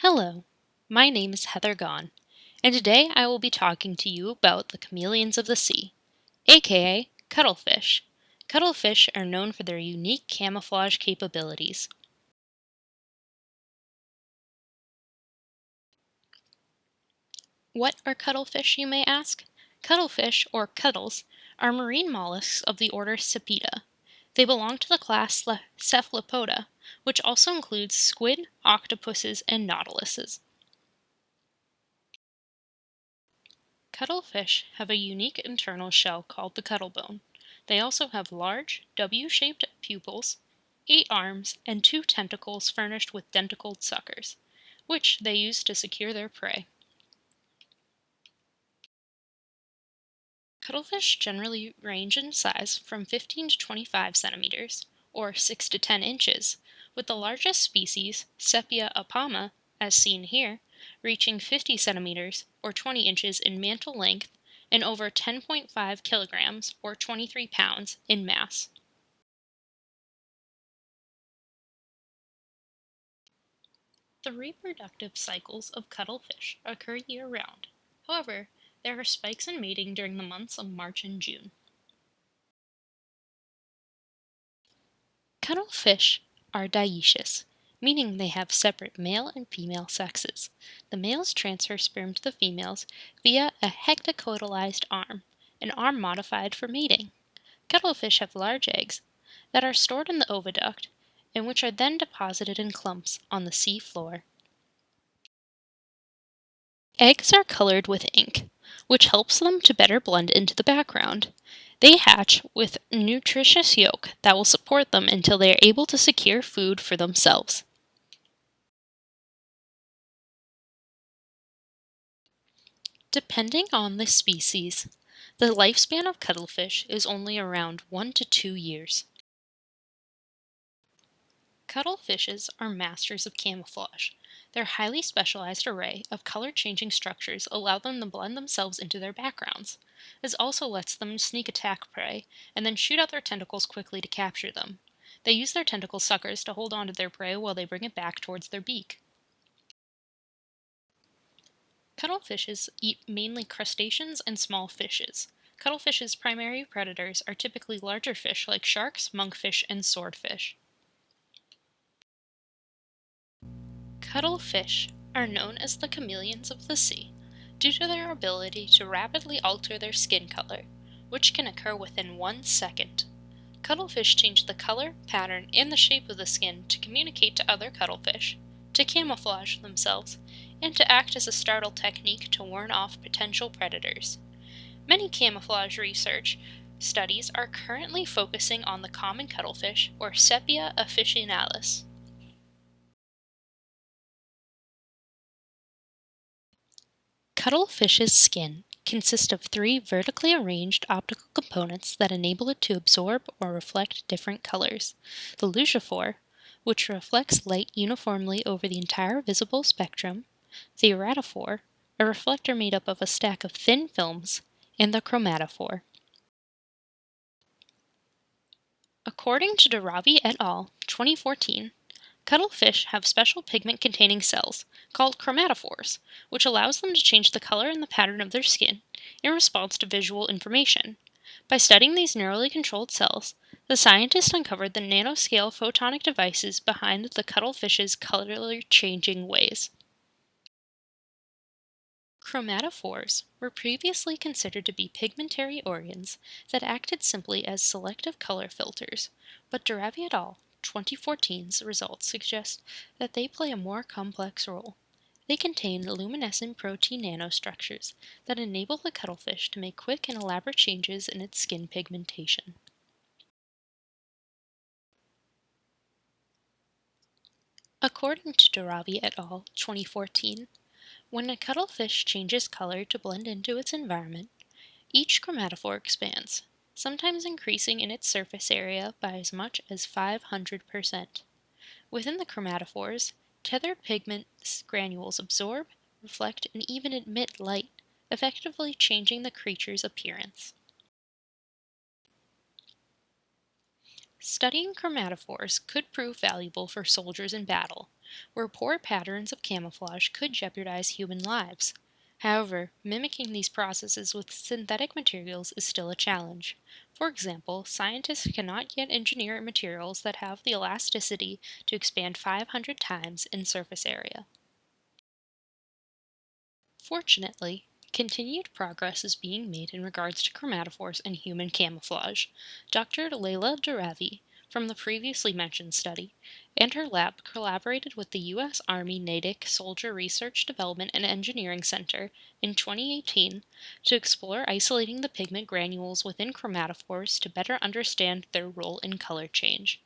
Hello, my name is Heather Gahn, and today I will be talking to you about the chameleons of the sea, aka cuttlefish. Cuttlefish are known for their unique camouflage capabilities. What are cuttlefish, you may ask? Cuttlefish, or cuttles, are marine mollusks of the order Cepida. They belong to the class Cephalopoda, which also includes squid, octopuses, and nautiluses. Cuttlefish have a unique internal shell called the cuttlebone. They also have large, W-shaped pupils, 8 arms, and 2 tentacles furnished with denticled suckers, which they use to secure their prey. Cuttlefish generally range in size from 15 to 25 centimeters, or 6 to 10 inches, with the largest species, Sepia apama, as seen here, reaching 50 centimeters, or 20 inches in mantle length, and over 10.5 kilograms, or 23 pounds, in mass. The reproductive cycles of cuttlefish occur year-round. However, there are spikes in mating during the months of March and June. Cuttlefish are dioecious, meaning they have separate male and female sexes. The males transfer sperm to the females via a hectocotylized arm, an arm modified for mating. Cuttlefish have large eggs that are stored in the oviduct and which are then deposited in clumps on the sea floor. Eggs are colored with ink, which helps them to better blend into the background. They hatch with nutritious yolk that will support them until they are able to secure food for themselves. Depending on the species, the lifespan of cuttlefish is only around 1 to 2 years. Cuttlefishes are masters of camouflage. Their highly specialized array of color-changing structures allow them to blend themselves into their backgrounds. This also lets them sneak attack prey and then shoot out their tentacles quickly to capture them. They use their tentacle suckers to hold onto their prey while they bring it back towards their beak. Cuttlefishes eat mainly crustaceans and small fishes. Cuttlefish's primary predators are typically larger fish like sharks, monkfish, and swordfish. Cuttlefish are known as the chameleons of the sea due to their ability to rapidly alter their skin color, which can occur within 1 second. Cuttlefish change the color, pattern, and the shape of the skin to communicate to other cuttlefish, to camouflage themselves, and to act as a startle technique to warn off potential predators. Many camouflage research studies are currently focusing on the common cuttlefish, or Sepia officinalis. Cuttlefish's skin consists of 3 vertically arranged optical components that enable it to absorb or reflect different colors. The luciphore, which reflects light uniformly over the entire visible spectrum, the eratophore, a reflector made up of a stack of thin films, and the chromatophore. According to Daravi et al., 2014, cuttlefish have special pigment-containing cells, called chromatophores, which allows them to change the color and the pattern of their skin in response to visual information. By studying these neurally controlled cells, the scientists uncovered the nanoscale photonic devices behind the cuttlefish's color-changing ways. Chromatophores were previously considered to be pigmentary organs that acted simply as selective color filters, but Daravi et al. 2014's results suggest that they play a more complex role. They contain luminescent protein nanostructures that enable the cuttlefish to make quick and elaborate changes in its skin pigmentation. According to Daravi et al. 2014, when a cuttlefish changes color to blend into its environment, each chromatophore expands, sometimes increasing in its surface area by as much as 500%. Within the chromatophores, tethered pigment granules absorb, reflect, and even emit light, effectively changing the creature's appearance. Studying chromatophores could prove valuable for soldiers in battle, where poor patterns of camouflage could jeopardize human lives. However, mimicking these processes with synthetic materials is still a challenge. For example, scientists cannot yet engineer materials that have the elasticity to expand 500 times in surface area. Fortunately, continued progress is being made in regards to chromatophores and human camouflage. Dr. Leila Daravi, from the previously mentioned study, and her lab collaborated with the U.S. Army Natick Soldier Research Development and Engineering Center in 2018 to explore isolating the pigment granules within chromatophores to better understand their role in color change.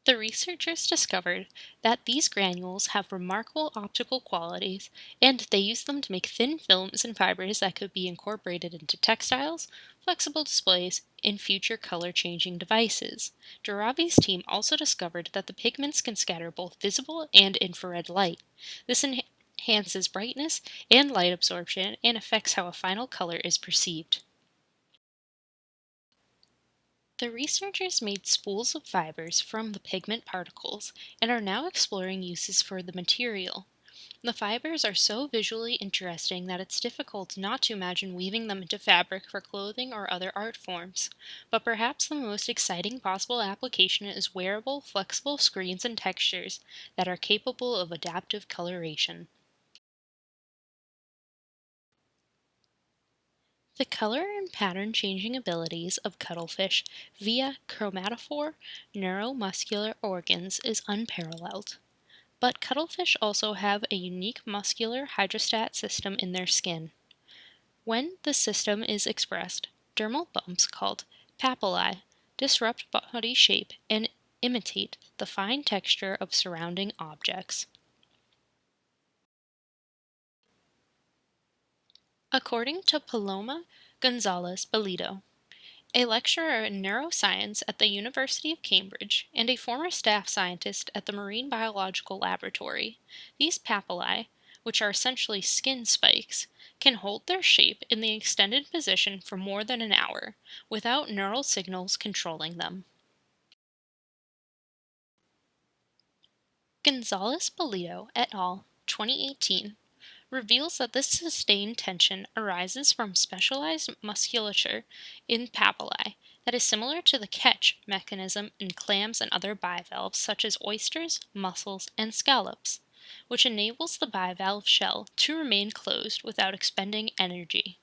The researchers discovered that these granules have remarkable optical qualities, and they used them to make thin films and fibers that could be incorporated into textiles, flexible displays, and future color changing devices. Daravi's team also discovered that the pigments can scatter both visible and infrared light. This enhances brightness and light absorption and affects how a final color is perceived. The researchers made spools of fibers from the pigment particles and are now exploring uses for the material. The fibers are so visually interesting that it's difficult not to imagine weaving them into fabric for clothing or other art forms. But perhaps the most exciting possible application is wearable, flexible screens and textures that are capable of adaptive coloration. The color and pattern changing abilities of cuttlefish via chromatophore neuromuscular organs is unparalleled. But cuttlefish also have a unique muscular hydrostat system in their skin. When this system is expressed, dermal bumps called papillae disrupt body shape and imitate the fine texture of surrounding objects. According to Paloma Gonzalez Bellido, a lecturer in neuroscience at the University of Cambridge and a former staff scientist at the Marine Biological Laboratory, these papillae, which are essentially skin spikes, can hold their shape in the extended position for more than an hour without neural signals controlling them. Gonzalez Bellido et al. 2018 reveals that this sustained tension arises from specialized musculature in papillae that is similar to the catch mechanism in clams and other bivalves such as oysters, mussels, and scallops, which enables the bivalve shell to remain closed without expending energy.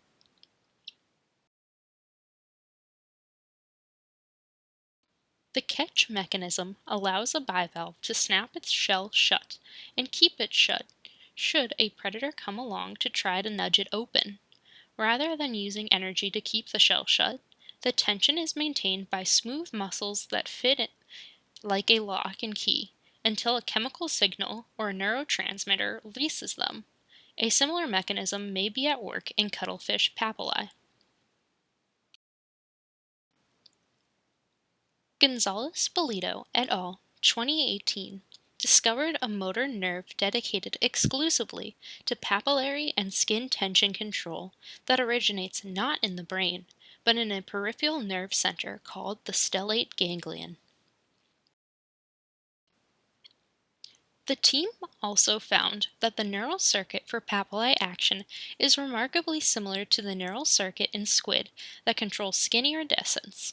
The catch mechanism allows a bivalve to snap its shell shut and keep it shut should a predator come along to try to nudge it open. Rather than using energy to keep the shell shut, the tension is maintained by smooth muscles that fit it like a lock and key until a chemical signal or a neurotransmitter releases them. A similar mechanism may be at work in cuttlefish papillae. Gonzalez Bellido et al. 2018 discovered a motor nerve dedicated exclusively to papillary and skin tension control that originates not in the brain, but in a peripheral nerve center called the stellate ganglion. The team also found that the neural circuit for papillae action is remarkably similar to the neural circuit in squid that controls skin iridescence.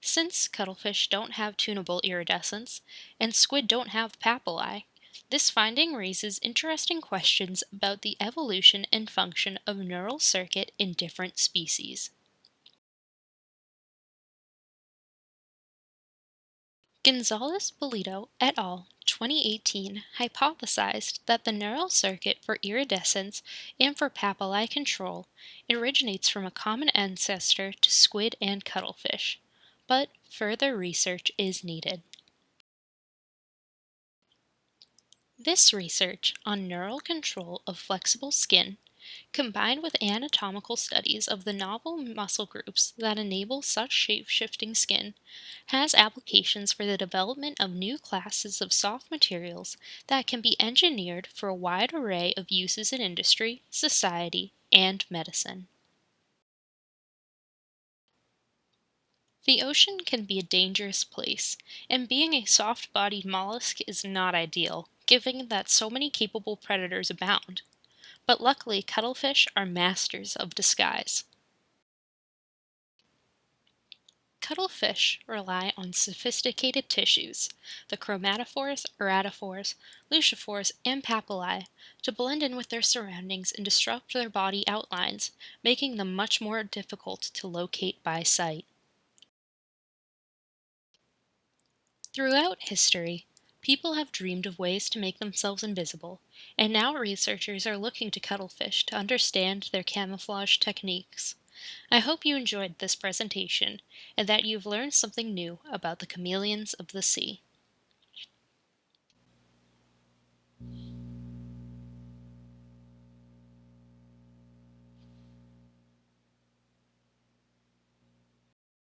Since cuttlefish don't have tunable iridescence, and squid don't have papillae, this finding raises interesting questions about the evolution and function of neural circuit in different species. Gonzalez Bellido et al. 2018 hypothesized that the neural circuit for iridescence and for papillae control originates from a common ancestor to squid and cuttlefish, but further research is needed. This research on neural control of flexible skin, combined with anatomical studies of the novel muscle groups that enable such shape-shifting skin, has applications for the development of new classes of soft materials that can be engineered for a wide array of uses in industry, society, and medicine. The ocean can be a dangerous place, and being a soft-bodied mollusk is not ideal, given that so many capable predators abound. But luckily, cuttlefish are masters of disguise. Cuttlefish rely on sophisticated tissues, the chromatophores, iridophores, luciophores, and papillae, to blend in with their surroundings and disrupt their body outlines, making them much more difficult to locate by sight. Throughout history, people have dreamed of ways to make themselves invisible, and now researchers are looking to cuttlefish to understand their camouflage techniques. I hope you enjoyed this presentation and that you've learned something new about the chameleons of the sea.